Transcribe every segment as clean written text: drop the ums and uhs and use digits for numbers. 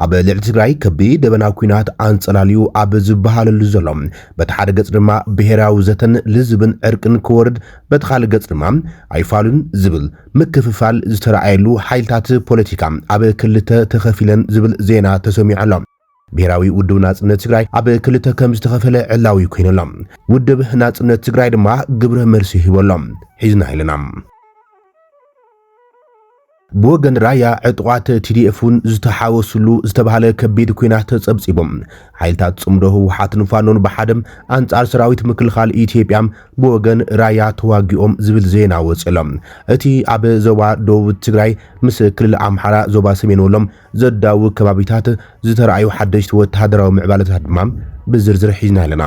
ኣብ ልዕሊ ትግራይ ከቢድ ደበና ኩናት አንጸላልዩ ኣብ ዝበሃለሉ ዘሎ በቲ ሓደ ገጽ ድማ ብሄራዊ ዘተን ልዝብን ዕርቅን ክወርድ በቲ ካልእ ገጽ ድማ ኣይፋሉን ዝብል ምክፍፋል ዝተረኣየሉ ሓይልታት ፖለቲካ ኣብ ክልተ ተኸፊለን ዝብል ዜና ተሰሚዑ ኣሎ ብሄራዊ ውድብ ናጽነት ትግራይ ኣብ ክልተ ከም ዝተኸፈለ ዕላዊ ኮይነሎም ውድብ ናጽነት ትግራይ ድማ ግብረ መልሲ ሂቦሎም ሒዝና ኢልና بوغن رايا عطوات TDFون زتحاوسلو زتبهاله كبيد كوينات تصبصيبم حيلتات صمدو وحاتن فانون بحادم انصار سراويت مكلخال ኢትዮጵያም بوغن رايا ተዋጊኦም ዝብል ዜና ወጽሎም እቲ ኣብ ዞባ ደቡብ ትግራይ ምስ ክልል ኣምሓራ ዞባ ሰሜን ወሎም ዘዳው ከባቢታት ዝተራዩ ሓደሽቲ ወተሃደራዊ ምዕባለታት ድማ ብዝርዝር ሒዝና ኣለና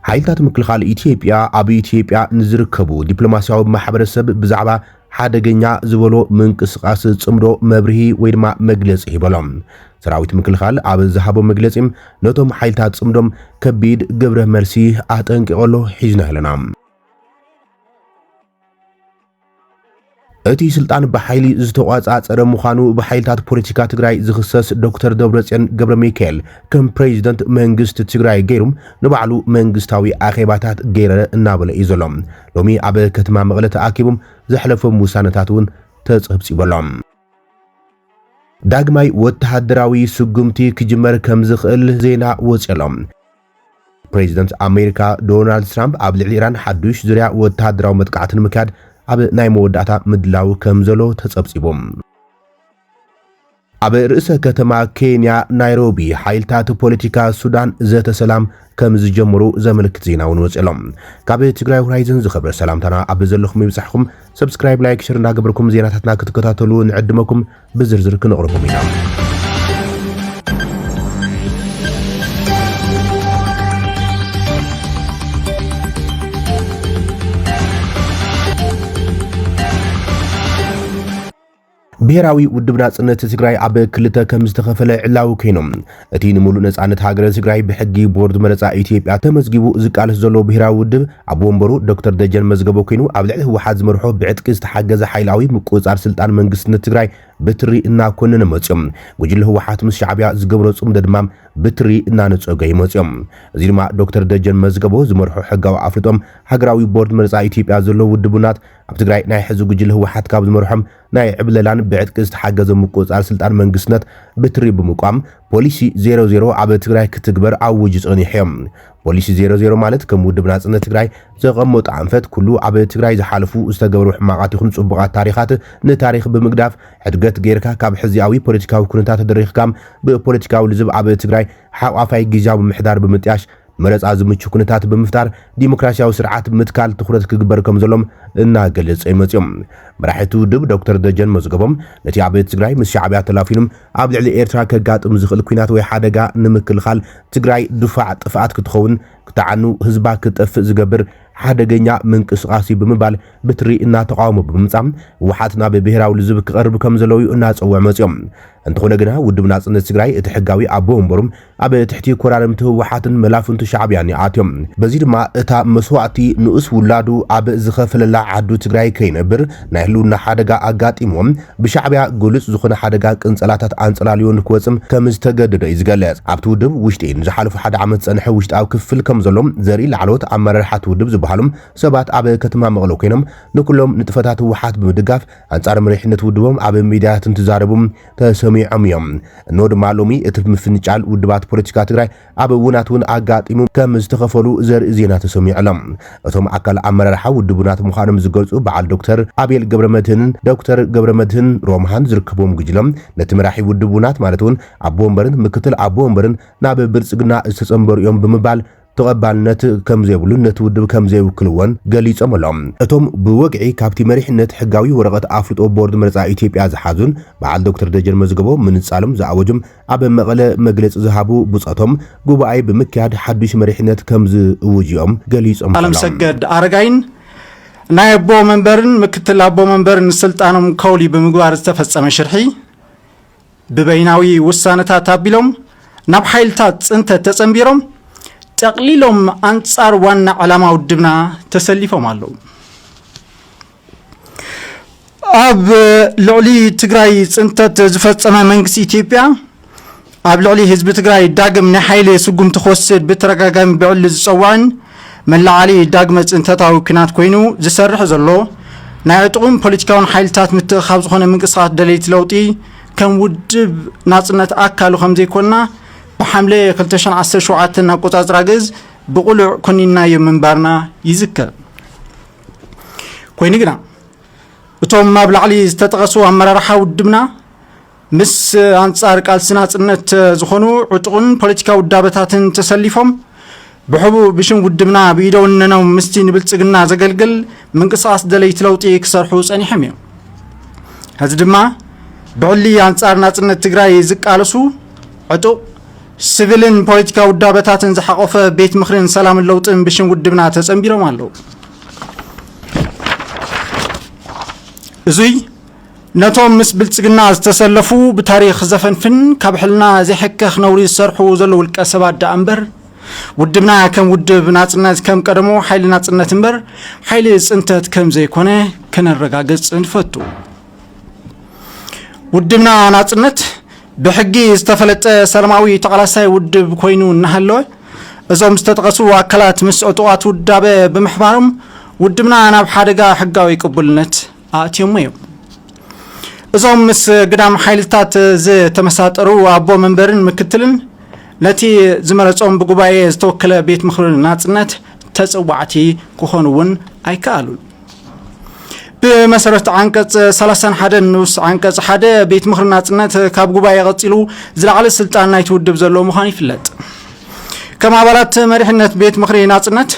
حيلتات مكلخال إثيوبيا أبي إثيوبيا نزركبو دبلوماسياوي محبرسب بزعبا حادقنيا زبولو منقسقاس صمدو مبرهي ويدما مجلس يبلوم سراويت مكلخال أب زهابو مجلسيم نوتوم حيلتات صمدوم كبيد قبره مرسي أتنقلو حيزنا لنا أتي سلطان بحيلي زتوقات أتصر مخانو بحيلتات بوليتيكا تግራይ زخصص دكتور دبرصيان قبر ميكيل كم بريزيدنت منግስት تግራይ ገይሩም ንባዕሉ መንግስታዊ ኣኼባታት ገይረ እናበለ ይዘሎም ሎሚ ኣብ ከተማ መቐለ ተኣኪቦም ዘሕለፎም ውሳነታቱን ተጽሕብጽበሎም ዳግማይ ወተሃደራዊ ስጉምቲ ክጅመር ከም ዝኽእል ዜና ወጽሎም ፕሬዚደንት ኣሜሪካ ዶናልድ ትራምፕ ኣብ ልዕሊ ኢራን ሓዱሽ ዙርያ ወተሃደራዊ መጥቃዕትን ምካድ ኣብ ናይ መወዳእታ ምድላው ከም ዘሎ ተጸብጺቦም ኣብ ርእሰ ከተማ ኬንያ ናይሮቢ ሓይልታት ፖለቲካ ሱዳን ዘተ ሰላም ከም ዝጀምሩ ዘመልክት ዜናውን ወጽሎም ካብ ትግራይ ሆራይዘን ዝኸብረ ሰላምታና ኣብ ዘለኹም ይብጻሕኩም ሰብስክራይብ ላይክ ሼር እናገበርኩም ዜናታትና ክትከታተሉ ንዕድመኩም ብዝርዝር ክንቕርብኩም ኢና ብሄራዊ ውድብ ናጽነት ትግራይ ኣብ ክልተ ከም ዝተኸፈለ ዕላው ኮይኖም እቲ ንሙሉእ ነጻነት ሃገረ ትግራይ ብሕጊ ቦርድ መረጻ ኢትዮጵያ ተመዝጊቡ ዝቃለስ ዘሎ ብሄራዊ ውድብ ኣብ ወንበሩ ዶክተር ደጀን መዝገቦ ኮይኑ ኣብ ልዕሊ ህወሓት ዝመርሖ ብዕጥቂ ዝተሓገዘ ሓይላዊ ምቁጽጻር ስልጣን መንግስትነት ትግራይ ብትሪ እናኮነነ መጽኦም ጉጅለ ህወሓት ምስ ሻዕብያ ዝገብሮ ጽምደ ድማ ብትሪ እናነጸገ ይመጽኦም እዚ ድማ ዶክተር ደጀን መዝገቦ ዝመርሖ ሕጋዊ ኣፍልጦም ሃገራዊ ቦርድ መረጻ ኢትዮጵያ ዘሎ ውድቡናት ኣብ ትግራይ ናይ ሕዚ ጉጅለ ህወሓት ካብ ዝመርሖም ናይ ዕብለላን ብዕጥቂ ዝተሓገዘ ምቁጽጻር ስልጣን መንግስትነት ብትሪ ብምቋም ፖሊሲ 00 ኣብ ትግራይ ክትግበር ኣውጅ ጽኒሕዮም ፖሊሲ 00 ማለት ከም ውድብ ናጽነት ትግራይ ዘቐመጡ ኣንፈት ኩሉ ኣብ ትግራይ ዝሓለፉ ዝተገብሩ ሕማቃት ይኹን ጽቡቃት ታሪኻት ንታሪኽ ብምግዳፍ ሕድገት ጌርካ ካብ ሕዚያዊ ፖለቲካዊ ኩነታት ተደሪኽካም ብፖለቲካዊ ልዝብ ኣብ ትግራይ ሓቋፋይ ጊዜያዊ ምሕዳር ብምጥያሽ መረጻ ዝምቹ ኩነታት ብምፍጣር ዲሞክራሲያዊ ስርዓት ምትካል ትኹረት ክግበር ከም ዘሎም እናገለጸ ይመጽኦም መራሒቱ ውድብ ዶክተር ደጀን መዝገቦም ነቲ ኣብ ትግራይ ምስ ሻዕብያ ተላፊኖም ኣብ ልዕሊ ኤርትራ ከጋጥም ዝኽእል ኩናት ወይ ሓደጋ ንምክልኻል ትግራይ ድፋዕ ጥፍኣት ክትኸውን ክተዓኑ ህዝባ ክጠፍእ ዝገብር ሓደገኛ ምንቅስቃሲ ብምባል ብትሪ እናተቃወሙ ብምጻም ህወሓት ናብ ብሄራዊ ልዝብ ክቐርብ ከም ዘለዎ እናጸውዕ መጽኦም እንተኾነ ግና ውድብ ናጽነት ትግራይ እቲ ሕጋዊ ኣቦ ወንበሩም ኣብ ትሕቲ ኮራርምቲ ህወሓትን መላፍንቲ ሻዕብያን ይኣትዮም በዚ ድማ እታ መስዋዕቲ ንኡስ ውላዱ ኣብ ዝኸፈለላ ዓዱ ትግራይ ከይነብር ናይ ህልውና ሓደጋ ኣጋጢሞም ብሻዕብያ ግሉጽ ዝኾነ ሓደጋ ቅንጸላታት ኣንጸላልዮ ንክወጽም ከም ዝተገደደ እዩ ዝገልጽ ኣብቲ ውድብ ውሽጢ ንዝሓለፉ ሓደ ዓመት ጸንሐ ውሽጣዊ ክፍል ከም ዘሎም ዘርኢ ላዕለዎት ኣመራርሓት ውድብ ዝበሃሉም ሰባት ኣብ ከተማ መቐለ ኮይኖም ንኩሎም ንጥፈታት ህወሓት ብምድጋፍ ኣንጻር መሪሕነት ውድቦም ኣብ ሚድያት እንትዛረቡም ተሰሚዖም እዮም እኖ ድማ ሎሚ እቲ ምፍንጫል ውድባት ፖለቲካ ትግራይ ኣብ ውናትን ኣጋጢሙ ከም ዝተኸፈሉ ዘርኢ ዜና ተሰሚዖሎም እቶም ኣካል ኣመራርሓ ውድቡናት ምዃኖም ዝገልጹ በዓል ዶክተር አቤል ገብረመድህንን ዶክተር ገብረመድህን ሮምሃን ዝርከቦም ጉጅሎም ነቲ መራሒ ውድቡናት ማለት እውን ኣቦ ወንበርን ምክትል ኣቦ ወንበርን ናብ ብልጽግና ዝተጸምበሩ እዮም ብምባል ተቐባልነት ከም ዘይብሉ ነቲ ውድብ ከም ዘይውክልዎን ገሊጾም ኣሎም እቶም ብወግዒ ካብቲ መሪሕነት ሕጋዊ ወረቐት ኣፍልጦ ቦርድ መረጻ ኢትዮጵያ ዝሓዙን በዓል ዶክተር ደጀን መዝገቦ ምንጻሎም ዝኣወጁም ኣብ መቐለ መግለጺ ዝሃቡ ብጾቶም ጉባኤ ብምክያድ ሓዱሽ መሪሕነት ከም ዝውጅኦም ገሊጾም ኣለም ሰገድ ኣረጋይን ናይ ኣቦ መንበርን ምክትል ኣቦ መንበርን ስልጣኖም ከውሊ ብምግባር ዝተፈጸመ ሽርሒ ብበይናዊ ውሳነታት ኣቢሎም ናብ ሓይልታት ጽንተት ተጸምቢሮም تقليلهم أنصار وانا علامة ودبنا تسليفهم علو أب لعلي تجراي سنتت زفتسما منكس إثيوبيا أب لعلي حزب تجراي داقم نحيل سقم تخسر بترقاقم بعل الصوان من لعلي داقم سنتتاو كنات كوينو زسرح زلو نايتقوم بوليتيكاون حيلتات متخابز خونا منقصات دليت لوطي كان ودب ناصنت أكالو خمزي كلنا بحملة كلتشان عسر شوعاتنا قطاز راقز بقولوا كونينا يمن بارنا يذكر كويني قنا وتوم ما بلعلي استتغسوا مرارحة ودبنا مس أنصار قال سنات زخونو عطقون بوليتيكا ودابتاتن تسليفهم بحبو بشن ودبنا بيدو اننا مستين بلصقنا زقلقل من قصاص دليت لوطي يكسرحو صني حميو هذا دما بعلي أنصار ناصنت تግራይ ዝቃለሱ عطو ሲቪልን ፖለቲካ ውዳበታትን ዝሐቆፈ ቤት ምኽርን ሰላም ለውጥን ብሽን ውድብና ተጸምቢሮም አለው እዙይ ነቶም ምስ ብልጽግና ዝተሰለፉ በታሪኽ ዘፈንፍን ካብሕልና ዘይሕከኽ ነውሪ ዝሰርሑ ዘለው ውልቀ ሰባት ዳእምበር ውድብና ከም ውድብ ናጽነት ከም ቀደሞ ኃይል ናጽነት እምበር ኃይል ጽንተት ከም ዘይኮነ ከነረጋገጽ እንፈቱ ውድብና ናጽነት بحقي استفلت سلماوي تقلاساي ودب كوينو نحلو ازوم استتقسو اكلات مسعطوات ودابه بمحبارم ودبنا انا بحادقا حقاوي قبلنت اتيوميو ازوم مس قدام حيلتات زي تمساطرو ابو منبرن مكتلن نتي زمرصوم بغباي استوكل بيت مخرن ناصنت تصوعتي كخونون ايكالو بمسرت عنقص 31 نص عنقص حدا بيت مخرن ناصنت كاب غباي قصيلو زلعل سلطان نايت ودب زلو مخاني فلط كما بالات مريحنت بيت مخرن ناصنت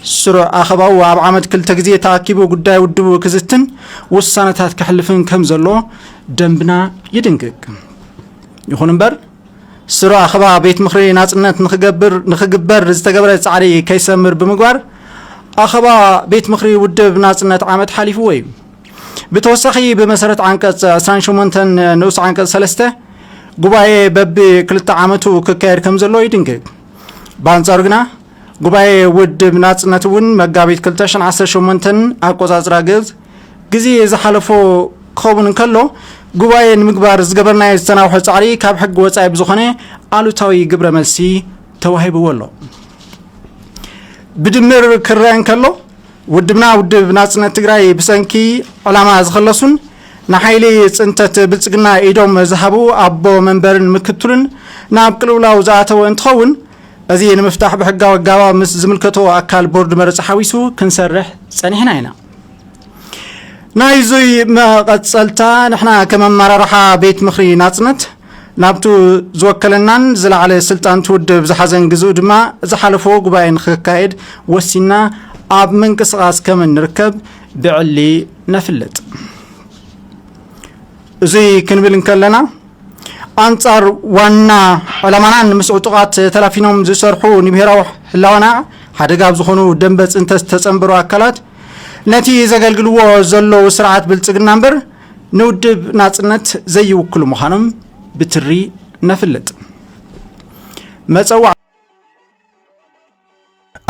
سر اخباو اب عمد كل تغزي تاكيبو غداي ودب كزتن وسانتات كحلفن كم زلو دنبنا يدنقق يخوننبر سر اخبا بيت مخرن ناصنت نخغبر زتغبر صعري كيسمر بمغوار أخبا بيت مخري ودب ناصنت عامد حليف وي بتوسخي بمسرت عنقص 18 نص عنقص 3 غباي ببي كلتا عامتو ككير كمزلو يدنقق بانصارغنا غباي ودب ناصنت ون مغابيت كلتاشن 18 اقوزاز راغز غزي زحلفو خوبن كلو غباي المغبار زغبرنا يستناو حصاري كاب حق وصاي بزخنه الوتاوي غبر ملسي توهيب ولو بدمر كران كلو ودبنا ودب ناصنت تግራይ بسنكي علامه زخلصون نحيلي صنتت بلصقنا ايدوم زحبو ابو منبرن مكتلن نابقلولاو زاتو انتخون ازي المفتاح بحقا وغابا مس زملكتو اكال بورد مرص حويسو كنسرح صنيحنا هنا نايزوي ما قصلتا نحنا كما مرارحا بيت مخري ناصنت نابتو زوكلنان زلعل سلطان تودب زحزن غزو دما زحلفو غباين خكايد وسينا اب منقصاص كمن نركب بعلي نفلط زي كنبلن كلنا انصار وانا علمانان مسعطقات تلافينهم زسرحو نبهراو حلاونا حدغاب زخونو دنبص انتس تصنبرو اكلات نتي زغلغلو زلو سرعات بلصقنا نبر نودب ناصنت زي وكلو مخانم بتري نفلت مصوا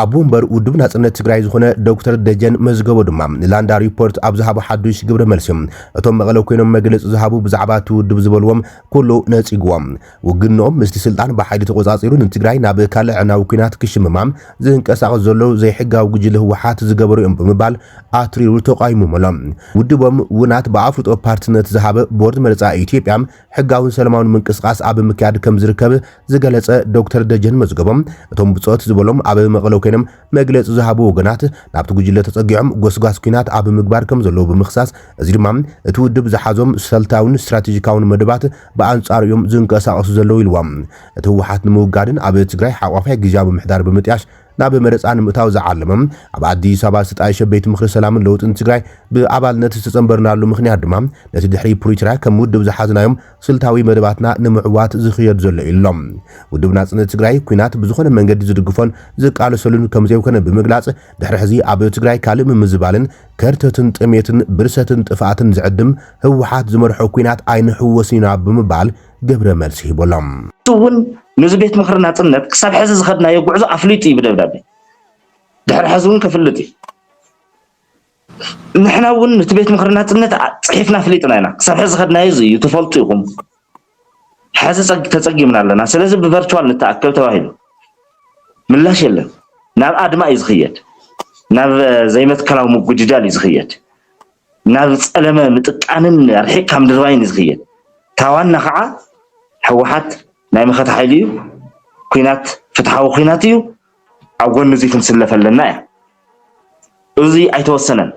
አቡምበር ውድብ ናጽነት ትግራይ ዝኾነ ዶክተር ደጀን መዝገቦ ድማ ላንዳ ሪፖርት ኣብዝሃቡ ሓዱሽ ግብረ መልሲም እቶም መቐለ ኮይኖም መግለጽ ዝሃቡ ብዛዕባ ውድብ ዝበልዎም ኩሉ ነጽግዎም ውግኖም ምስቲ ስልጣን በሓይሊ ተቆጻጺሩ ንትግራይ ናብ ካልእ ዕናዊ ኩናት ክሽምማም ዝንቀሳቐስ ዘሎ ዘይሕጋዊ ጉጅለ ህወሓት ዝገበሩ እዮም ብምባል ኣትሪሩ ተቃይሞም ውድቦም ውናት ብኣፍሪጦ ፓርትነት ዝሃበ ቦርድ መረጻ ኢትዮጵያ ሕጋውን ሰላማውን ምንቅስቃስ ኣብ ምክያድ ከም ዝርከብ ዝገለጸ ዶክተር ደጀን መዝገቦም እቶም ብጾት ዝበሎም ኣብ መቐለ كينم مجلس ذهبوا وجنات نابت جوجلة تسجعهم جوسجاس كينات عب مقبار كم زلوا بمخصص أزيد مام تودب زحازم سلطاون استراتيجيكاون مدبات بأنصار يوم زنك ساعة زلوا الوام تو حات نمو قادن عب تجري حوافه جاب محدار بمتياش ناب مرس عن متوزع علمهم بعد دي سبعة ست عايشة بيت مخرج سلام اللوت انتجري بعبال نتستنبرنا له مخني هدمام نتدحري بريترا كمود بزحازنا يوم سلطاوي مدباتنا نمعوات زخير زل إلهم ودبنا انتجري كينات بزخون من جد زدقفون زك على سلون كم زيو كان بمجلس دحر حزي عب تجري كلام مزبالن كرتة تميتن برسة تفعت زعدم هو حات زمر حكينات عين حوسينا بمبال جبر مرسي بولم تون نزبيت مخرنا تنت كسب حزز خدنا يقعد أفليتي بدبدبي دحر حزون كفلتي نحنا ون تبيت مخرنا نصنت صحيفنا فليطنا هنا كسب حز خدنا يزي تفلطوا يقوم حز تصقيمنا لنا سلازم بفيرتشوال نتاكل تواهيل ملاش يلن ناب ادما يزخيت ناب زي ما تكلاو مجدال يزخيت ناب صلمه متقانن رحيق كم درواين يزخيت تاوانا خع حوحات ناي مخت حيليو كينات فتحاو كيناتيو اغون نزي تمسلفلنا ازي ايتوسنن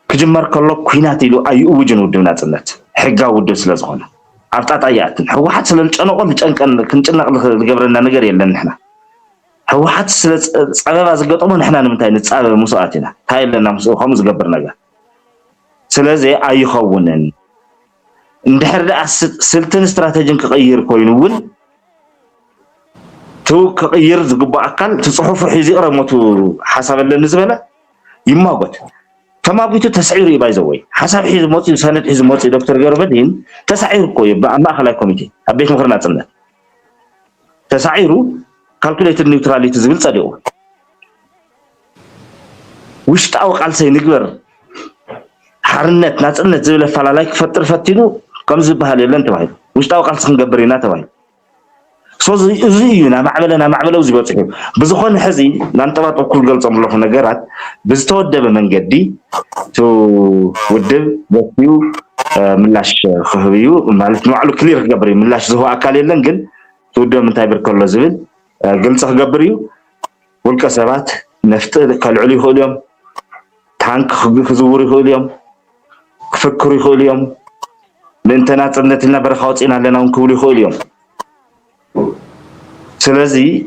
كجمر كله كينات يلو اي وجن ودنا صنت حقا ود سلازخونه ابطاطايات حوحات سلنጨነቆ كنጨነق لغبرنا ነገር የለን نحنا حوحات صعبه زغطمو نحنا نمታይ نصابه مسؤاتنا ታይለና مسؤ خمو ዝገብር ነገር ስለዚህ አይخونن እንደህርዳ ስልትን ስትራቴጂን ከቀይር ኮይኑውን تو كغير زغبا اكل تصحف حيزي رموتو حسب اللي نزبله يماغوت تماغوتو تسعير يبايزوي حسب حيز موتي سند حيز موتي دكتور غربدين تسعير كوي بماخلاي كوميتي ابيت مخرنا صنه تسعيرو كالكوليتر نيوتراليتي زبل صديقو وشتاو قالسي نغبر حرنت ناصنت زبل فلالاي كفطر فتينو كم زبحال يلن تبايل وشتاو قالس نغبرينا تبايل سوز يزينا معبلنا زيبصحو بزخون حزي نانطباط كل قلصم له ነገራት بزتودب منجدي تو ودب بيو ملاش خهبيو ማለት معلو كلير غبري ملاش زو اكال يلن ግን تودب منታይ بركله زبل قلص غبريو ولك سبات نفط كالعلي يخوليوم تانك خزوري يخوليوم كفكروا يخوليوم لنتناصنتنا برخاوصينا لنا نكول يخوليوم سلازي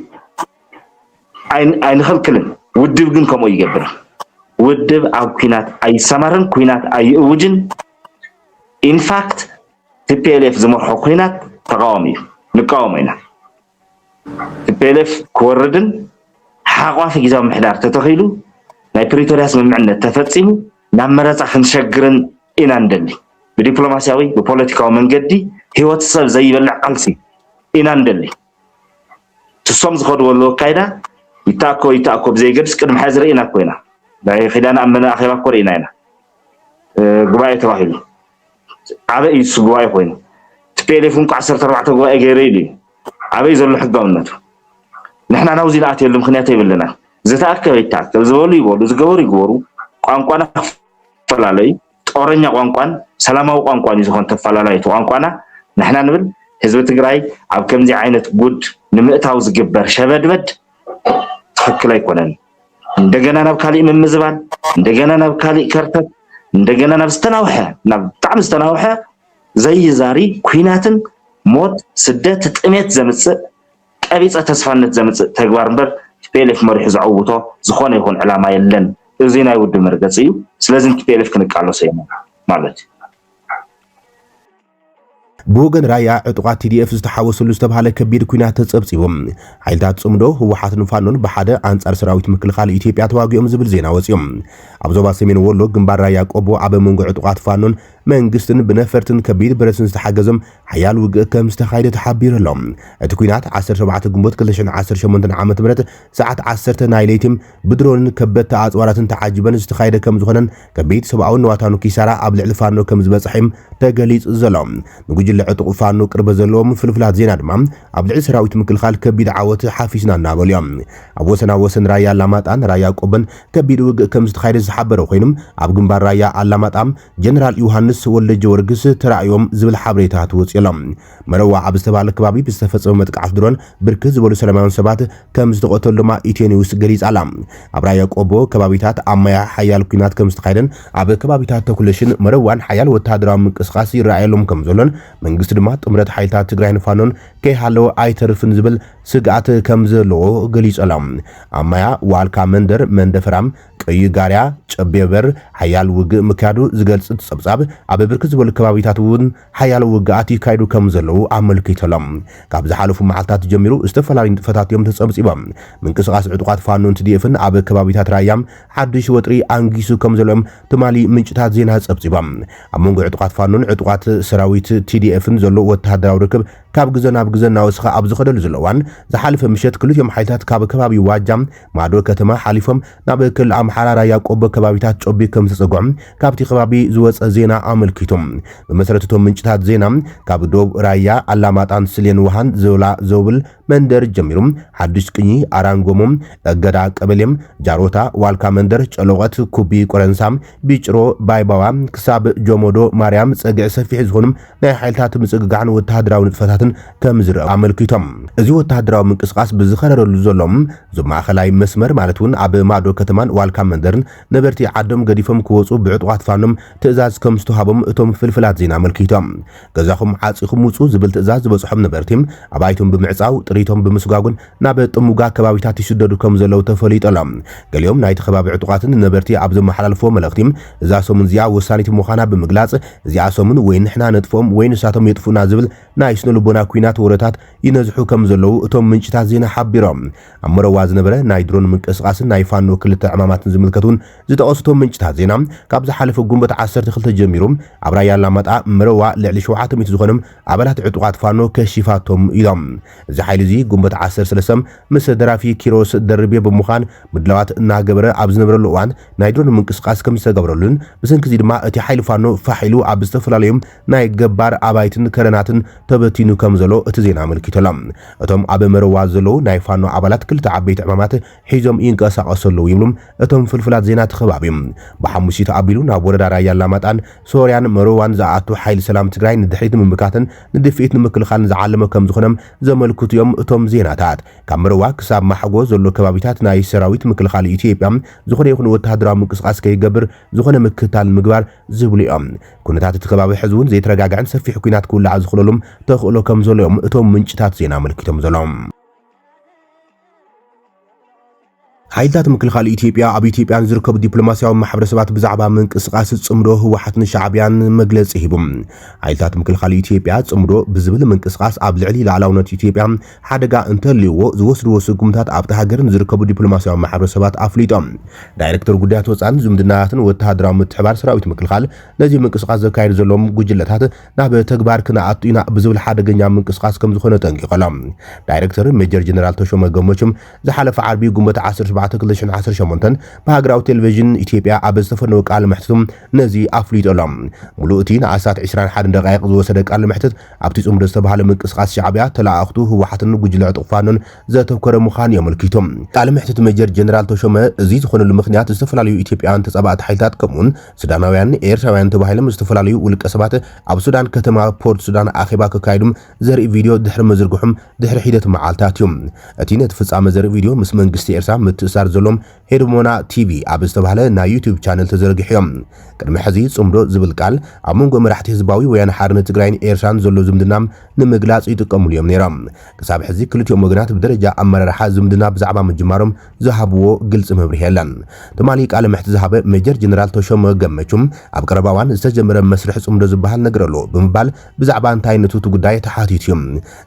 اين خلكلن ودب ግን كمو يغبر ودب او كينات اي سمرن كينات اي وجن ان فاكت TPLF زمرحو كينات تقاومي نقاومينا TPLF كوردن حقوا في جزاء محدار تتخيلوا ناي بريتورياس ممعنة تفتصيمو نامرصا خنشغرن إنا ندلي بدبلوماسياوي ببوليتيكاو منجدي هيوت سب زي يبلع قلسي إنا ندلي تسوم زخد ولو كايدا يتاكو بزي قدس قدم حازر إنا كوينا داي خدانا أمنا أخيرا كورينا إنا قبائي تواهيلو عبائي يسو قبائي كوينا تبيلي فنكو 14 قبائي غيريلي عبائي زلو حقاوناتو نحنا ناوزي لاتي اللي مخنياتي بلنا زتاكب يتاكب زولو يقولو زقبرو يقولو قانقوانا فلالي طورنيا قانقوان سلاماو قانقوان يزخون تفلالاي تو قانقوانا نحنا نبل حزب تግራይ ኣብ ከምዚ ዓይነት ጉድ ንምእታው ዝግበር ሸበድበድ ትክክል ኣይኮነን እንደገና ናብ ካሊእ ምምዝባል እንደገና ናብ ካሊእ ከርተት እንደገና ናብ ዝተናውሐ ናብ ጣዕም ዝተናውሐ ዘይዛሪ ኩናትን ሞት ስደት ጥሜት ዘምጽእ ቀቢጸ ተስፋነት ዘምጽእ ተግባር እምበር TPLF መሪሑ ዝዓውቶ ዝኾነ ይኹን ዕላማ የለን እዚ ናይ ውድ መርገጽ እዩ ስለዚ TPLF ክንቃለሶ ኢና ማለት بوغن رايا عطقات TDF ዝተሓወሰሉ ዝተባሃለ ከቢድ ኩናት ተጸብጺቦም ሓይልታት ጽምዶ ህወሓትን ፋኖን በሓደ አንጻር ሰራዊት ምክልኻል ኢትዮጵያ ተዋጊኦም ዝብል ዜና ወጽዮም ኣብ ዞባ ሰሜን ወሎ ግንባር ራያ ቆቦ ኣብ መንጎ ዕጡቃት ፋኖን መንግስትን ብነፈርትን ከቢድ ብረትን ዝተሓገዘም ሓያል ውግእ ከም ዝተኻይደ ተሓቢሩሎም እቲ ኩናት 17 ግንቦት 2018 ዓመተ ምህረት ሰዓት 10 ናይ ለይቲም ብድሮንን ከበድቲ ኣጽዋራትን ተዓጅበን ዝተኻይደ ከም ዝኾነን ከቢድ ሰብኣውን ንዋታኑ ኪሳራ ኣብ ልዕሊ ፋኖ ከም ዝበጽሕም ተገሊጹ ዘሎ ንጉጅለ ዕጡቕ ፋኖ ቅርበ ዘለዎም ፍልፍላት ዜና ድማ ኣብ ልዕሊ ሰራዊት ምክልኻል ከቢድ ዓወት ሓፊስና እናበሉ እዮም ኣብ ወሰን ራያ ኣላማጣን ራያ ቆበን ከቢድ ውግእ ከም ዝተኻይደ ዝሓበረ ኮይኖም ኣብ ግንባር ራያ ኣላማጣም ጀነራል ዮሐንስ ወልደ ወርግስ ተራእዮም ዝብል ሓበሬታት ወጽሎም መረዋ ኣብ ዝተባለ ከባቢ ብዝተፈጸመ መጥቃዕት ድሮን ብርክት ዝበሉ ሰላማውያን ሰባት ከም ዝተቆተሉ ድማ ኢትዮኒውስ ገሊጻላ ኣብ ራያ ቆቦ ከባቢታት ኣማያ ሓያል ኩናት ከም ዝተኻይደን ኣብ ከባቢታት ተኩለሽን መረዋን ሓያል ወታደራዊ ምንቅስቃስ ይረኣየሎም ከም ዘሎን መንግስቲ ድማ ጥምረት ሓይልታት ትግራይን ፋኖን ከይሃለወ ኣይተርፍን ዝብል ስግኣት ከም ዘለዎ ገሊጾሎም ኣማያ ዋልካ መንደር መንደፈራም ቀይ ጋርያ ጨቤበር ሓያል ውግእ ምካዱ ዝገልጽ ጸብጻብ ኣብ ብርክት ዝበሉ ከባቢታት እውን ሓያል ውግኣት ይካይዱ ከም ዘለው ኣመልኪቶሎም ካብ ዝሓለፉ መዓልታት ጀሚሩ ዝተፈላለዩ ንጥፈታት እዮም ተጸብጺቦም ምንቅስቃስ ዕጡቃት ፋኖን TDFን ኣብ ከባቢታት ራያም ሓድሽ ወጥሪ አንጊሱ ከም ዘሎም ትማሊ ምንጭታት ዜና ጸብጺቦም ኣብ መንጎ ዕጡቃት ፋኖን ዕጡቃት ሰራዊት TDFን ዘሎ ወተሃደራዊ ርክብ ካብ ግዘ ናብ ግዘ እናወስኸ ኣብ ዝኸደሉ ዘለዋን ዝሓለፈ ምሸት ክልቲኦም ሓይልታት ካብ ከባቢ ዋጃም ማዶ ከተማ ሓሊፎም ናብ ክልል ኣምሓራ ራያ ቆቦ ከባቢታት ጮቢ ከም ዝተጸጉዑ ካብቲ ከባቢ ዝወፀ ዜና ኣመልኪቶም ብመሰረቶም ምንጭታት ዜና ካብ ዶብ ራያ ኣላማጣን ስሌን ውሃን ዘውብል መንደር ጀሚሩም ሓድሽ ቅኝ ኣራንጎሞም ገዳ ቀበሌም ጃሮታ ዋልካ መንደር ጨለቆት ኩቢ ቆረንሳም ቢጭሮ ባይባዋ ክሳብ ጆሞዶ ማርያም ጸግዕ ሰፊሕ ዝኾኑም ናይ ሓይልታት ምጽግጋዕን ወተሃደራዊ ንጥፈታትን ከም ዝረአ ኣመልኪቶም እዚ ወተሃደራዊ ምንቅስቃስ ብዝኸረረሉ ዘሎም ማእኸላይ መስመር ማለት እውን ኣብ ማዶ ከተማን ዋልካ መንደርን ነበርቲ ዓዶም ገዲፎም ክወፁ ብዕጡቃት ፋኖም ትእዛዝ ከም ዝተሃቦም እቶም ፍልፍላት ዜና ኣመልኪቶም ገዛኹም ዓጺኹም ውፁ ዝብል ትእዛዝ ዝበጽሖም ነበርቲ ኣባይቶም ብምዕጻው ጥሪቶም ብምስጓጉን ናብ ጥሙጋ ከባቢታት ይስደዱ ከም ዘለው ተፈሊጦሎም ገሊኦም ናይቲ ከባቢ ዕጡቃትን ነበርቲ ኣብ ዘመሓላልፎ መልእኽቲ እዛ ሰሙን እዚኣ ወሳኒት ምዃና ብምግላጽ እዚኣ ሰሙን ወይ ንሕና ነጥፎም ወይ ንሳቶም የጥፉና ዝብል ናይ ስነልቦና ኩናት ወረታት ይነዝሑ ከም ዘለው እቶም ምንጭታት ዜና ሓቢሮም ኣብ መረዋ ዝነበረ ናይ ድሮን ምንቅስቃስን ናይ ፋኖ ክልተ ዕማማትን ዝምልከቱን ዝተቐስቶም ምንጭታት ዜና ካብ ዝሓለፈ ጉንበት 12 ጀሚሮም ኣብ ራያ ኣላማጣ መረዋ ልዕሊ 700 ዝኾኖም ኣባላት ዕጡቃት ፋኖ ከሺፋቶም ኢሎም እዚ ሓይሊ እዚ ጉንበት 13 ምስ ደራፊ ኪሮስ ደርቤ ብምዃን ምድላዋት እናገበረ ኣብ ዝነበረሉ እዋን ናይ ድሮን ምንቅስቃስ ከም ዝተገብረሉን ብሰንኪ እዚ ድማ እቲ ሓይሊ ፋኖ ፋሒሉ ኣብ ዝተፈላለዩ ናይ ገባር ኣባይትን ከረናትን ተበቲኑ ከም ዘሎ እቲ ዜና ኣመልኪቶሎም እቶም ኣብ መረዋ ዘለው ናይ ፋኖ ኣባላት ክልተ ዓበይቲ ዕማማት ሒዞም ይንቀሳቐሰሉ ይብሉም እቶም ፍልፍላት ዜና ተኸባቢዮም ብሓሙሲት ኣቢሉ ናብ ወረዳ ራያ ኣላማጣን ሶርያን መረዋን ዝኣቱ ሓይሊ ሰላም ትግራይ ንድሕሪት ምምካትን ንድፍኢት ንምክልኻልን ዝዓለመ ከም ዝኾነም ዘመልክቱ እዮም እቶም ዜናታት ካብ መረዋ ክሳብ ማሕጎ ዘሎ ከባቢታት ናይ ሰራዊት ምክልኻል ኢትዮጵያ ዝኾነ ይኹን ወተሃደራዊ ምንቅስቃስ ከይገብር ዝኾነ ምክታል ምግባር ዝብሉ እዮም ኩነታት እቲ ከባቢ ሕዚ እውን ዘይተረጋግዐን ሰፊሕ ኩናት ክውላዕ ዝኽእለሎም ተኽእሎ ከም ዘሎ እዮም እቶም ምንጭታት ዜና ኣመልኪቶም ዘሎም ሓይልታት ምክልኻል ኢትዮጵያ ኣብ ኢትዮጵያን ዝርከቡ ዲፕሎማስያዊ ማሕበረሰባት ብዛዕባ ምንቅስቃስ ጽምዶ ህወሓትን ሻዕብያን መግለጺ ሂቦም ሓይልታት ምክልኻል ኢትዮጵያ ጽምዶ ብዝብል ምንቅስቃስ ኣብ ልዕሊ ላዕላውነት ኢትዮጵያ ሓደጋ እንተልይዎ ዝወስድዎ ስጉምታት ኣብቲ ሃገርን ዝርከቡ ዲፕሎማስያዊ ማሕበረሰባት ኣፍሊጦም ዳይሬክተር ጉዳያት ወጻኢን ዝምድናታትን ወተሃደራዊ ምትሕባር ሰራዊት ምክልኻል ነዚ ምንቅስቃስ ዘካይድ ዘሎም ጉጅለታት ናብ ተግባር ክነኣቱ ኢና ብዝብል ሓደገኛ ምንቅስቃስ ከም ዝኾነ ጠንቂቖሎም ዳይሬክተር ሜጀር ጀነራል ተሾመ ገመቹም ዝሓለፈ ዓርቢ ጉንበት 2018 በሃገራዊ ቴሌቪዥን ኢትዮጵያ ኣብ ዝተፈነወ ቃል ምሕትቱም ነዚ ኣፍሊጦሎም ሙሉእ እቲ ንኣሳት 21 ደቂቕ ዝወሰደ ቃል ምሕትት ኣብቲ ጽምዶ ዝተባሃለ ምንቅስቃስ ሻዕብያ ተላኣኽቱ ህወሓትን ጉጅለ ዕጡቕፋኖን ዘተኮረ ምዃኑ የመልኪቶም ቃል ምሕትት ሜጀር ጀነራል ተሾመ እዚ ዝኾነሉ ምኽንያት ዝተፈላለዩ ኢትዮጵያውያን ተጻባእቲ ሓይልታት ከምኡን ሱዳናውያን ኤርትራውያን ተባሂሎም ዝተፈላለዩ ውልቀ ሰባት ኣብ ሱዳን ከተማ ፖርት ሱዳን ኣኼባ ከካይዱም ዘርኢ ቪድዮ ድሕሪ መዝርግሖም ድሕሪ ሒደት መዓልታት እዮም እቲ ነቲ ፍጻመ ዘርኢ ቪድዮ ምስ መንግስቲ ኤርትራ ምትእስሳር ዘሎም ሄድሞና ቲቪ ኣብ ዝተባሃለ ናይ ዩቲዩብ ቻነል ተዘርጊሖም ቅድሚ ሕዚ ጽምዶ ዝብል ቃል ኣብ መንጎ መራሕቲ ህዝባዊ ወያነ ሓርነት ትግራይን ኤርትራን ዘሎ ዝምድናም ንምግላጽ ይጥቀሙሉ እዮም ነይሮም ክሳብ ሕዚ ክልቲኦም ወገናት ብደረጃ ኣመራርሓ ዝምድና ብዛዕባ ምጅማሮም ዝሃብዎ ግልጽ መብርሂ የለን ትማሊ ቃል ምሕቲ ዝሃበ ሜጀር ጀነራል ተሾመ ገመቹም ኣብ ቀረባ እዋን ዝተጀመረ መስርሕ ጽምዶ ዝበሃል ነገር ኣሎ ብምባል ብዛዕባ እንታይ ነቲ ጉዳይ ተሓቲቱ እዮም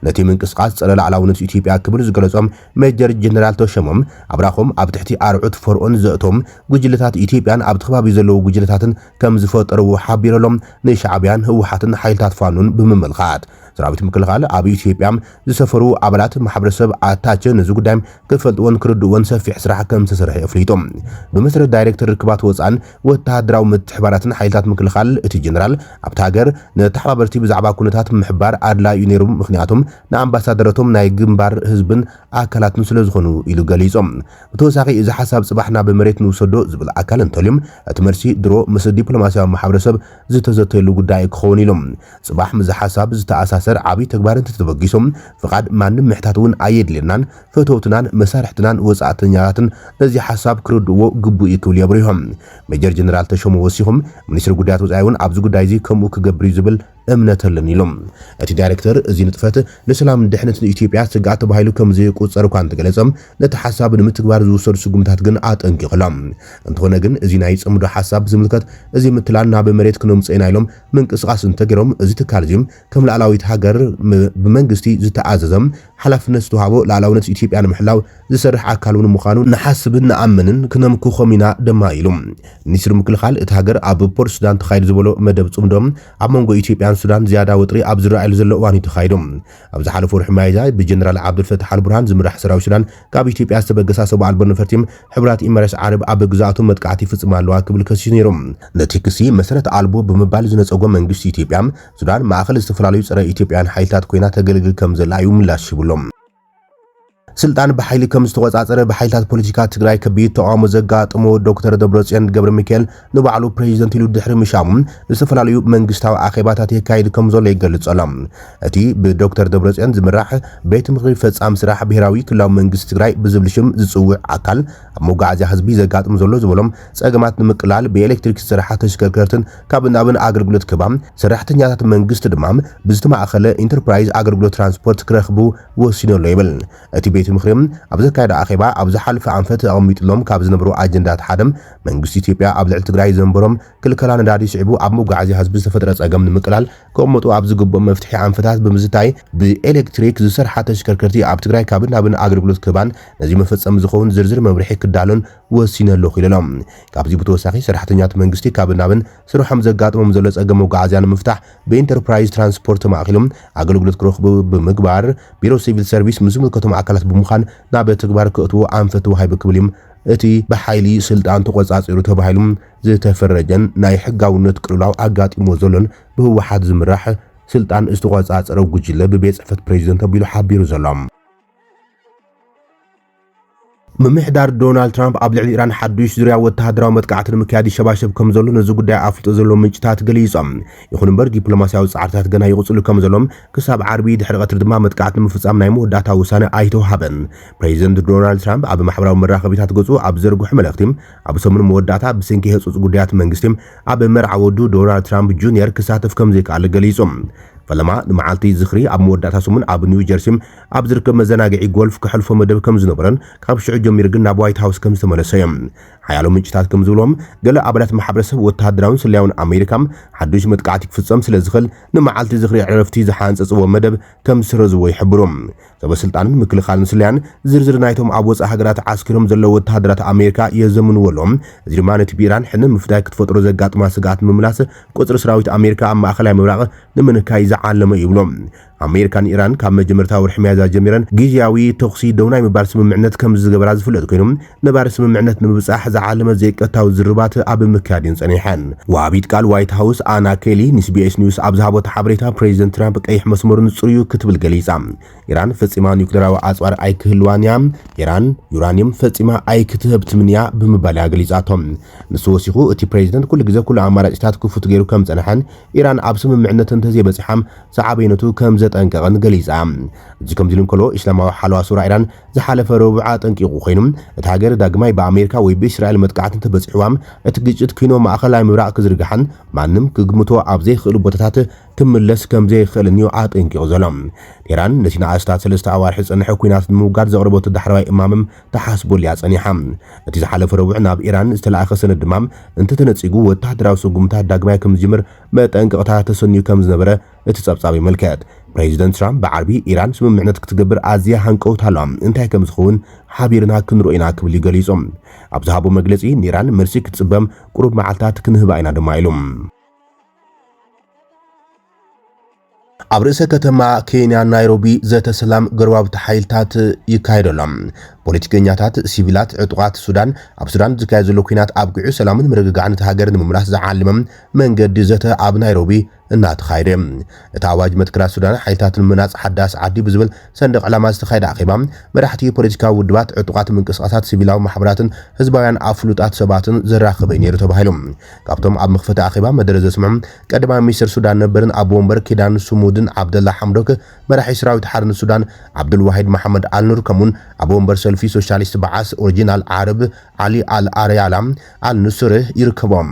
ነቲ ምንቅስቃስ ፀረ ላዕላውነት ኢትዮጵያ ክብል ዝገለጾም ሜጀር ጀነራል ተሾመም ኣብራኾም ኣብ ትሕቲ ኣርዑት ፈርዖን ዘእቶም ጉጅለታት ኢትዮጵያን ኣብ ተኸባቢ ዘለዉ ጉጅለታትን ከም ዝፈጠርዎ ሓቢሮሎም ንሻዕብያን ህወሓትን ሓይልታት ፋኖን ብምምልኻት ሰራዊት ምክልኻል ኣብ ኢትዮጵያ ዝሰፈሩ ኣባላት ማሕበረሰብ ኣታቸ ነዚ ጉዳይ ክፈልጥዎን ክርድእዎን ሰፊሕ ስራሕ ከም ዝተሰርሐ ኣፍሊጦም ብመሰረት ዳይሬክተር ርክባት ወጻኢን ወተሃደራዊ ምትሕባራትን ሓይልታት ምክልኻል እቲ ጀነራል ኣብቲ ሃገር ንተሓባበርቲ ብዛዕባ ኩነታት ምሕባር ኣድላዩ ነይሩ ምክንያቱም ንኣምባሳደረቶም ናይ ግንባር ህዝብን ኣካላትን ስለ ዝኾኑ ኢሉ ገሊጾም ብተወሳኺ እዚ ሓሳብ ጽባሕና ብመሬት ንውሰዶ ዝብል ኣካል እንተልዮም እቲ መልሲ ድሮ ምስ ዲፕሎማስያዊ ማሕበረሰብ ዝተዘተየሉ ጉዳይ ክኸውን ኢሎም ጽባሕ ምዝ ሓሳብ ዝተኣሳሰር ዓብይ ተግባርን ተተበጊሶም ፍቃድ ማንም ምሕታት እውን ኣየድልናን ፈተውትናን መሳርሕትናን ወጻእተኛታትን ነዚ ሓሳብ ክርድእዎ ግቡእ ይክብል የብሪሆም ሜጀር ጀነራል ተሾመ ወሲኹም ሚኒስትር ጉዳያት ወጻኢ እውን ኣብዚ ጉዳይ እዚ ከምኡ ክገብር ዝብል እምነት አለን ኢሎም እቲ ዳይሬክተር እዚ ንጥፈት ለሰላም ድሕነት ኢትዮጵያ ስጋት ተባሂሉ ከም ዝቁጸር ኳን ተገለጸም ነቲ ሓሳብ ንምትግባር ዝወሰዱ ስጉምታት ግን ኣጠንቂቖም እንተኾነ ግን እዚ ናይ ጽምዶ ሓሳብ ዝምልከት እዚ ምትላልና በመሬት ክነምጽና ኢሎም ምንቅስቃስ እንተገሮም እዚ ትካል እዚ ከም ላዕላዊት ሃገር ብመንግስቲ ዝተኣዘዘም ሓላፍነት ዝተዋሃቦ ላዕላውነት ኢትዮጵያ ንምሕላው ዝሰርሕ ኣካሉን ምዃኑ ንሓስብን ንኣምንን ክነምክኾም ኢና ድማ ኢሎም ሚኒስትር ምክልኻል እቲ ሃገር ኣብ ፖርት ሱዳን ተኻይዱ ዝበሎ መደብ ጽምዶም ኣብ መንጎ ኢትዮጵያ ኢትዮጵያን ሱዳን ዝያዳ ወጥሪ ኣብ ዝረኣየሉ ዘሎ እዋን ተኻይዶም ኣብ ዝሓለፈ ወርሒ ማይዛ ብጀነራል ዓብዱልፈታሕ አልቡርሃን ዝምራሕ ሰራዊት ሱዳን ካብ ኢትዮጵያ ዝተበገሳ ሰብዓ አልቦ ነፈርቲም ሕብራት ኢሚሬትስ ዓረብ ኣብ ግዛኣቱ መጥቃዕቲ ይፍጽም ኣለዋ ክብል ከሲሱ ነይሮም ነቲ ክሲ መሰረት አልቦ ብምባል ዝነጸጎ መንግስቲ ኢትዮጵያ ሱዳን ማእኸል ዝተፈላለዩ ፀረ ኢትዮጵያን ሓይልታት ኮይና ተገልግል ከም ዘላ እዩ ምላሽ ይብሎም ስልጣን በኃይል ከም ዝተቆጻጸረ በኃይልታት ፖለቲካ ትግራይ ከቢድ ተቃውሞ ዘጋጥሞ ዶክተር ደብረጽዮን ገብረ ሚካኤል ንባዕሉ ፕሬዚደንት ኢሉ ድሕሪ ምሻሙ ዝተፈላለዩ መንግስታዊ አኼባታት የካይድ ከም ዘሎ ይገልጽ ኣሎ እቲ ብዶክተር ደብረጽዮን ዝምራሕ ቤት ምክሪ ፈጻም ስራሕ ብሔራዊ ክልላዊ መንግስቲ ትግራይ ብዝብል ሽም ዝጽውዕ አካል ኣብ መጓዓዝያ ህዝቢ ዘጋጥም ዘሎ ዝበሎም ጸገማት ንምቅላል ብኤሌክትሪክ ዝሰርሓ ተሽከርከርትን ካብ ናብን ኣገልግሎት ክባም ሰራሕተኛታት መንግስቲ ድማ ብዝተማእኸለ ኢንተርፕራይዝ ኣገልግሎት ትራንስፖርት ክረኽቡ ወሲኑ ኣሎ ይብል እቲ ቤት ምክሪም ኣብ ዘካየደ አኼባ ኣብ ዝሓለፈ ኣንፈት ኣቕሚጥሎም ካብ ዝነበሩ ኣጀንዳት ሓደም መንግስቲ ኢትዮጵያ ኣብ ልዕሊ ትግራይ ዘንበሮም ክልከላ ነዳዲ ስዒቡ ኣብ መጓዓዝያ ህዝቢ ዝተፈጥረ ጸገም ንምቅላል ከመጡ ኣብ ዝግብኦም መፍትሒ ኣንፈታት ብምዝታይ ብኤሌክትሪክ ዝሰርሓ ተሽከርከርቲ ኣብ ትግራይ ካብ ናብን ኣገልግሎት ክባን ነዚ መፈጸም ዝኸውን ዝርዝር መምርሒ ክዳሎን ወሲኑ ኣሎ ኢሎም ካብዚ ብተወሳኺ ሰራሕተኛታት መንግስቲ ካብ ናብን ስርሖም ዘጋጥሞም ዘሎ ጸገም መጓዓዝያ ንምፍታሕ ብኢንተርፕራይዝ ትራንስፖርት ማእኺሎም ኣገልግሎት ክረኽቡ ብምግባር ቢሮ ሲቪል ሰርቪስ ምዝምልከቶም ኣካላት ብምዃን ናብ ተግባር ክእትዉ ኣንፈት ወሃይብ ክብልም እቲ በኃይሊ ስልጣን ተቆጻጺሩ ተባሂሎም ዝተፈረጀን ናይ ሕጋውነት ቅልውላው ኣጋጢሞ ዘሎን ብህወሓት ዝምራሕ ስልጣን ዝተቆጻጸረ ጉጅለ ብቤት ጽሕፈት ፕሬዚደንት ኣቢሉ ሓቢሩ ዘሎም ምምሕዳር ዶናልድ ትራምፕ ኣብ ልዕሊ ኢራን ሓዱሽ ዙርያ ወተሃደራዊ መጥቃዕቲ ምክያድ ይሸባሸብ ከም ዘሎ ነዚ ጉዳይ ኣፍልጦ ዘሎ ምንጭታት ገሊጾም ይኹን እምበር ዲፕሎማስያዊ ጻዕርታት ገና ይቕጽሉ ከም ዘሎም ክሳብ ዓርቢ ድሕሪ ቀትሪ ድማ መጥቃዕቲ ምፍጻም ናይ መወዳእታ ውሳነ ኣይተዋሃበን ፕሬዚደንት ዶናልድ ትራምፕ ኣብ ማሕበራዊ መራኸቢታት ገጹ ኣብ ዘርግሑ መልእኽቲ ኣብ ሰሙን መወዳእታ ብሰንኪ ህጹጽ ጉዳያት መንግስቲ ኣብ መርዓ ወዱ ዶናልድ ትራምፕ ጁኒየር ክሳተፍ ከም ዘይከኣል ገሊጾም ፈለማ ንመዓልቲ ዝኽሪ ኣብ መወዳእታ ሰሙን ኣብ ኒው ጀርሲ ኣብ ዝርከብ መዘናግዒ ጎልፍ ክሕልፎ መደብ ከም ዝነበረን ካብ ሽዑ ጀሚሩ ግን ናብ ዋይት ሃውስ ከም ዝተመለሰ እዮም ሓያሎ ምንጭታት ከም ዝብሎም ገለ ኣባላት ማሕበረሰብ ወተሃደራውን ስልያውን ኣሜሪካ ሓዱሽ መጥቃዕቲ ክፍጸም ስለ ዝኽእል ንመዓልቲ ዝኽሪ ዕረፍቲ ዝሓንጸጽዎ መደብ ከም ዝሰረዝዎ ይሕብሩ ሰበስልጣንን ምክልኻልን ስልያን ዝርዝር ናይቶም ኣብ ወጻኢ ሃገራት ዓስኪሮም ዘለዉ ወተሃደራት ኣሜሪካ የዘምንዎ ኣሎም እዚ ድማ ነቲ ብኢራን ሕነ ምፍዳይ ክትፈጥሮ ዘጋጥማ ስጋኣት ምምላስ ቁጽሪ ሰራዊት ኣሜሪካ ኣብ ማእኸላይ ምብራቕ ንምንካይ ዝዓለመ ይብሎም ኣሜሪካን ኢራን ካብ መጀመርታ ወርሒ ሚያዝያ ጀሚረን ግዝያዊ ተኽሲ ደውናይ ምባል ስምምዕነት ከም ዝገበራ ዝፍለጥ ኮይኖም ነባሪ ስምምዕነት ንምብጻሕ ዝዓለመ ዘይቀታዊ ዝርባት ኣብ ምክያድን ጸኒሐን ወዓቢት ቃል ዋይት ሃውስ ኣና ኬሊ ንሲቢኤስ ኒውስ ኣብ ዝሃቦት ሓበሬታ ፕሬዚደንት ትራምፕ ቀይሕ መስመሩን ጽሩዩ ክትብል ገሊጻ ኢራን ፈጺማ ኒውክሌራዊ ኣጽዋር ኣይክህልዋን እያ ኢራን ዩራኒየም ፈጺማ ኣይክትህብ ትምንያ ብምባል ገሊጻቶም ንሱ ወሲኹ እቲ ፕሬዚደንት ኩሉ ግዜ ኩሉ ኣማራጭታት ክፉት ገይሩ ከም ጸንሐን ኢራን ኣብ ስምምዕነት እንተዘይበጺሓም ሰዓበይነቱ ከም ጠንቀቐን ገሊጻ እዚ ከም ዝልም ከሎ እስላማዊ ሓለዋ ሱራ ኢራን ዝሓለፈ ረቡዓ ጠንቂቑ ኮይኑ እቲ ሃገር ዳግማይ በኣሜሪካ ወይ ብእስራኤል መጥቃዕቲ ተበፂሕዋ እቲ ግጭት ኩኖ ማእኸላይ ምብራቕ ክዝርግሓን ማንም ክግምቶ ኣብ ዘይኽእሉ ቦታታት ክምለስ ከም ዘይኽእል ኣጠንቂቑ ዘሎ ኢራን ነቲ ንኣስታት 3 ኣዋርሒ ዝጸንሐ ኩናት ንምውጋድ ዘቕርቦት ዳሕራዋይ እማም ተሓስቦልያ ጸኒሓ እቲ ዝሓለፈ ረቡዕ ናብ ኢራን ዝተለኣኸ ሰነድ ድማ እንተተነጺጉ ወተሃደራዊ ስጉምታት ዳግማይ ከም ዝጅምር መጠንቀቕታት ተሰንዩ ከም ዝነበረ እቲ ጸብጻብ ይምልከት ፕሬዚደንት ትራምፕ ብዓርቢ ኢራን ስምምዕነት ክትገብር ኣዝያ ሃንቀውታ ኣላ እንታይ ከም ዝኸውን ሓቢርና ክንርኦ ኢና ክብል ገሊጾም ኣብ ዝሃቦ መግለጺ ንኢራን መልሲ ክትጽበም ቁሩብ መዓልታት ክንህባ ኢና ድማ ኢሎም ኣብ ርእሰ ከተማ ኬንያ ናይሮቢ ዘተ ሰላም ገርባብቲ ሓይልታት ይካየደሎም ፖለቲከኛታት ሲቪላት ዕጡቃት ሱዳን ኣብ ሱዳን ዝካየድ ዘሎ ኩናት ኣብቅዑ ሰላምን ምርግጋዕን ሃገር ንምምላስ ዝዓለመ መንገዲ ዘተ ኣብ ናይሮቢ እናተኻየደ እቲ ኣዋጅ መትከራ ሱዳን ሓይልታትን ምናጽ ሓዳስ ዓዲ ብዝብል ሰንደቕ ዕላማ ዝተኻየደ ኣኼባ መራሕቲ ፖለቲካዊ ውድባት ዕጡቃት ምንቅስቓሳት ሲቪላዊ ማሕበራትን ህዝባውያን ኣፍሉጣት ሰባትን ዘራኸበ ነይሩ ተባሂሎም ካብቶም ኣብ መኽፈቲ ኣኼባ መደረ ዘስምዑ ቀዳማይ ሚኒስትር ሱዳን ነበርን ኣብ ወንበር ኬዳን ስሙድን ዓብደላ ሐምዶክ መራሒ ሰራዊት ሓርነት ሱዳን ዓብዱልዋሂድ መሐመድ አልኑር ከምኡን ኣብ ወንበር ሰልፊ ሶሻሊስት በዓስ ኦሪጂናል ዓረብ ዓሊ አልአርያላ አልንሱር ይርከቦም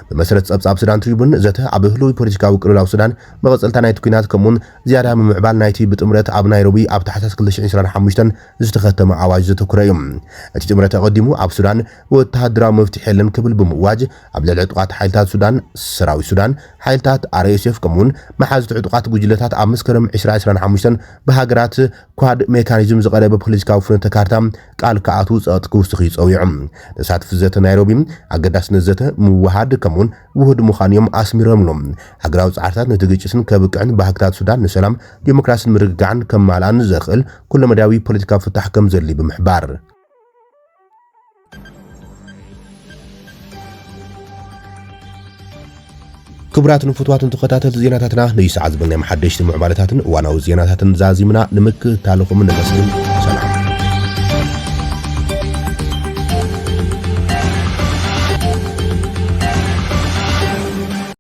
በመሰረት ጸብጻብ ሱዳን ትሪቡን ዘተ ኣብ ህሉይ ፖለቲካዊ ቅልውላው ሱዳን መቐጸልታ ናይቲ ኩናት ከምኡን ዝያዳ ምምዕባል ናይቲ ብጥምረት ኣብ ናይሮቢ ኣብ ታሕሳስ 2025 ዝተኸተመ ኣዋጅ ዘተኩረ እዩ እቲ ጥምረት ተቐዲሙ ኣብ ሱዳን ወተሃደራዊ መፍትሒ የለን ክብል ብምዋጅ ኣብ ልዕሊ ዕጡቃት ሓይልታት ሱዳን ሰራዊት ሱዳን ሓይልታት RSF ከምኡን መሓዝቲ ዕጡቃት ጉጅለታት ኣብ መስከረም 2025 ብሃገራት ኳድ ሜካኒዝም ዝቐረበ ፖለቲካዊ ፍኖተ ካርታ ቃል ከኣቱ ጸጥ ክውስኽ ይጸውዑ ተሳትፍ ዘተ ናይሮቢ ኣገዳስነት ዘተ ምውሃድ ከምውን ውህድ ምዃንዮም ኣስሚሮምሎም ሃገራዊ ጻዕርታት ነቲ ግጭትን ከብቅዕን ባህግታት ሱዳን ንሰላም ዲሞክራሲን ምርግጋዕን ከማላን ዘኽእል ኩለመዳዊ ፖለቲካ ፍታሕ ከም ዘሊ ብምሕባር ክብራትን ፍትዋትን ተኸታተልቲ ዜናታትና ንይሰዓት ዝበልና ሓደሽቲ ምዕባለታትን እዋናዊ ዜናታትን ዛዚምና ንምክትታልኩም ንመስልን ሰላም